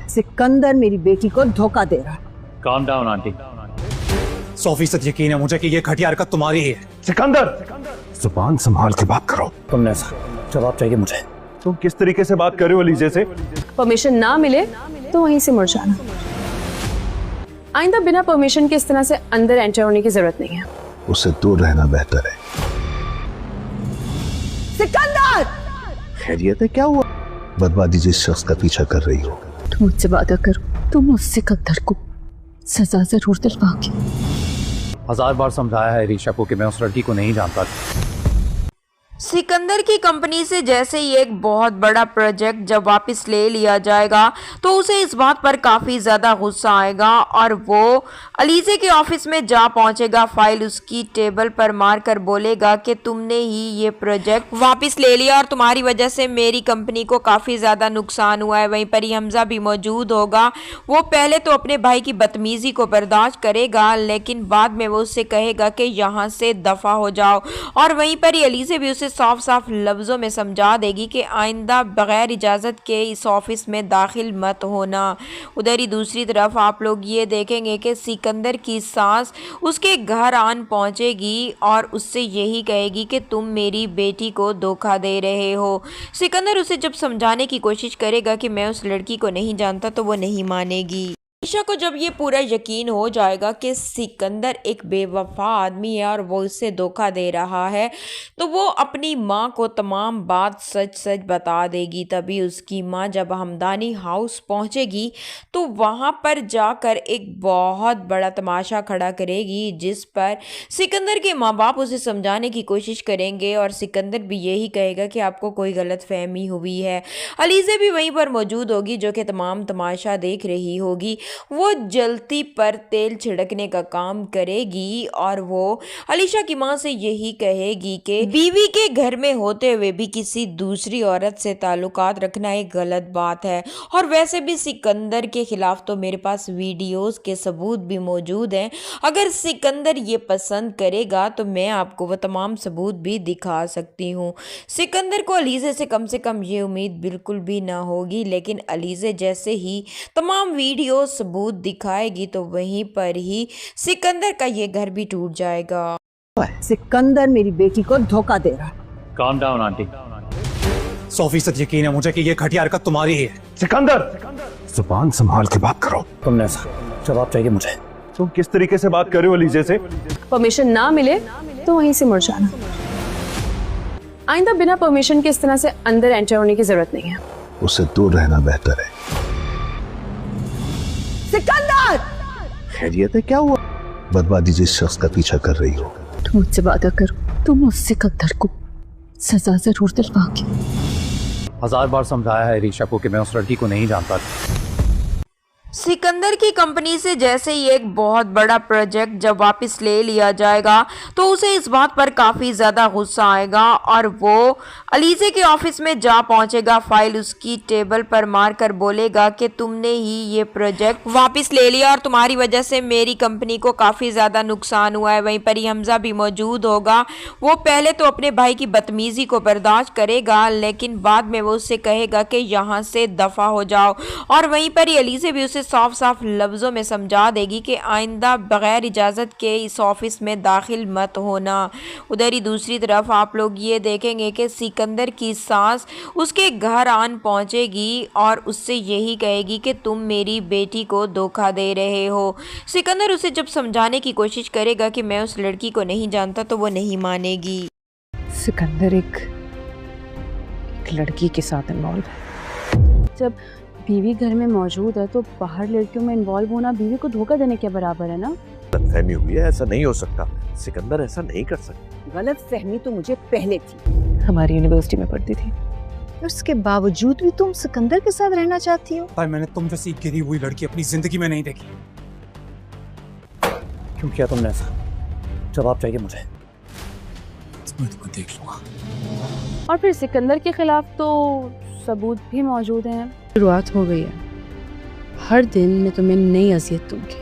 सिकंदर मेरी बेटी को धोखा दे रहा। Calm down, aunty. 100% यकीन है मुझे कि ये घटिया हरकत तुम्हारी ही है। सिकंदर, जुबान संभाल के बात करो। तुमने ऐसा जवाब चाहिए मुझे। तुम किस तरीके से बात कर रहे हो अलीजे से? परमिशन ना मिले तो वहीं से मुड़ जाना। आइंदा बिना परमिशन के इस तरह से अंदर एंटर होने की जरूरत नहीं है। उससे दूर रहना बेहतर है। सिकंदर! खैरियत है? क्या हुआ? बर्बादी जिस शख्स का पीछा कर रही हो। तुम मुझसे वादा करो, तुम मुझसे सिकंदर को सजा जरूर दिलवाओगे। 1000 बार समझाया है रीशा को कि मैं उस लड़की को नहीं जानता। सिकंदर की कंपनी से जैसे ही एक बहुत बड़ा प्रोजेक्ट जब वापस ले लिया जाएगा तो उसे इस बात पर काफ़ी ज़्यादा गुस्सा आएगा और वो अलीजे के ऑफिस में जा पहुंचेगा। फाइल उसकी टेबल पर मारकर बोलेगा कि तुमने ही ये प्रोजेक्ट वापस ले लिया और तुम्हारी वजह से मेरी कंपनी को काफ़ी ज़्यादा नुकसान हुआ है। वहीं पर ही हमजा भी मौजूद होगा। वो पहले तो अपने भाई की बदतमीज़ी को बर्दाश्त करेगा, लेकिन बाद में वो उससे कहेगा कि यहाँ से दफ़ा हो जाओ। और वहीं पर ही अलीजे भी उसे साफ साफ लफ्ज़ों में समझा देगी कि आइंदा बगैर इजाज़त के इस ऑफिस में दाखिल मत होना। उधर ही दूसरी तरफ आप लोग ये देखेंगे कि सिकंदर की सास उसके घर आन पहुंचेगी और उससे यही कहेगी कि तुम मेरी बेटी को धोखा दे रहे हो। सिकंदर उसे जब समझाने की कोशिश करेगा कि मैं उस लड़की को नहीं जानता तो वो नहीं मानेगी। ईशा को जब ये पूरा यकीन हो जाएगा कि सिकंदर एक बेवफा आदमी है और वो उससे धोखा दे रहा है तो वो अपनी माँ को तमाम बात सच सच बता देगी। तभी उसकी माँ जब हमदानी हाउस पहुँचेगी तो वहाँ पर जाकर एक बहुत बड़ा तमाशा खड़ा करेगी, जिस पर सिकंदर के माँ बाप उसे समझाने की कोशिश करेंगे और सिकंदर भी यही कहेगा कि आपको कोई गलतफहमी हुई है। अलीज़ा भी वहीं पर मौजूद होगी जो कि तमाम तमाशा देख रही होगी। वो जलती पर तेल छिड़कने का काम करेगी और वो अलीशा की माँ से यही कहेगी कि बीवी के घर में होते हुए भी किसी दूसरी औरत से ताल्लुकात रखना एक गलत बात है। और वैसे भी सिकंदर के खिलाफ तो मेरे पास वीडियोस के सबूत भी मौजूद हैं। अगर सिकंदर ये पसंद करेगा तो मैं आपको वो तमाम सबूत भी दिखा सकती हूँ। सिकंदर को अलीज़े से कम ये उम्मीद बिल्कुल भी ना होगी, लेकिन अलीज़े जैसे ही तमाम वीडियो सबूत दिखाएगी तो वहीं पर ही सिकंदर का ये घर भी टूट जाएगा। सिकंदर मेरी बेटी को धोखा दे रहा। Calm down, aunty. 100% यकीन है मुझे कि ये घटिया हरकत तुम्हारी ही है। सिकंदर, जुबान संभाल के बात करो। तुमने ऐसा जवाब चाहिए मुझे। तुम किस तरीके से बात कर रहे हो अलीजे से? परमिशन ना मिले तो वहीं से मुड़ जाना। आइंदा बिना परमिशन के इस तरह से अंदर एंटर होने की जरूरत नहीं है। उससे दूर रहना बेहतर है। सिकंदर! खैरियत है? क्या हुआ? बर्बादी जिस शख्स का पीछा कर रही हो। तुम मुझसे वादा करो, तुम उस सिकंदर को सजा जरूर दिलवाओगे। 1000 बार समझाया है रीशा को कि मैं उस लड़की को नहीं जानता। सिकंदर की कंपनी से जैसे ही एक बहुत बड़ा प्रोजेक्ट जब वापस ले लिया जाएगा तो उसे इस बात पर काफ़ी ज़्यादा गुस्सा आएगा और वो अलीजे के ऑफिस में जा पहुंचेगा। फाइल उसकी टेबल पर मारकर बोलेगा कि तुमने ही ये प्रोजेक्ट वापस ले लिया और तुम्हारी वजह से मेरी कंपनी को काफ़ी ज़्यादा नुकसान हुआ है। वहीं पर ही हमजा भी मौजूद होगा। वो पहले तो अपने भाई की बदतमीज़ी को बर्दाश्त करेगा, लेकिन बाद में वो उससे कहेगा कि यहाँ से दफ़ा हो जाओ। और वहीं पर ही अलीज़ा भी उसे साफ साफ लफ्ज़ों में समझा देगी कि आइंदा बगैर इजाज़त के इस ऑफिस में दाखिल मत होना। उधर ही दूसरी तरफ आप लोग ये देखेंगे कि सिकंदर की सास उसके घर आन पहुंचेगी और उससे यही कहेगी कि तुम मेरी बेटी को धोखा दे रहे हो। सिकंदर उसे जब समझाने की कोशिश करेगा कि मैं उस लड़की को नहीं जानता तो वो नहीं मानेगी। सिकंदर एक लड़की के साथ इन्वॉल्व है। जब बीवी घर में मौजूद है तो बाहर लड़कियों में इन्वॉल्व होना बीवी को धोखा देने के बराबर है ना। गलतफहमी हुई है, ऐसा नहीं हो सकता। सिकंदर ऐसा नहीं कर सकता। गलतफहमी तो मुझे पहले थी। हमारी यूनिवर्सिटी में पढ़ती थी। उसके बावजूद भी तुम सिकंदर के साथ रहना चाहती हो? भाई मैंने तुम जैसी गिरी हुई लड़की अपनी जिंदगी में नहीं देखी। क्यों किया तुमने ऐसा? जवाब चाहिए मुझे। मैं तुमको देख लूंगा। और फिर सिकंदर के खिलाफ तो सबूत भी मौजूद हैं। शुरुआत हो गई है। हर दिन मैं तुम्हें नई अज़ियत दूंगी।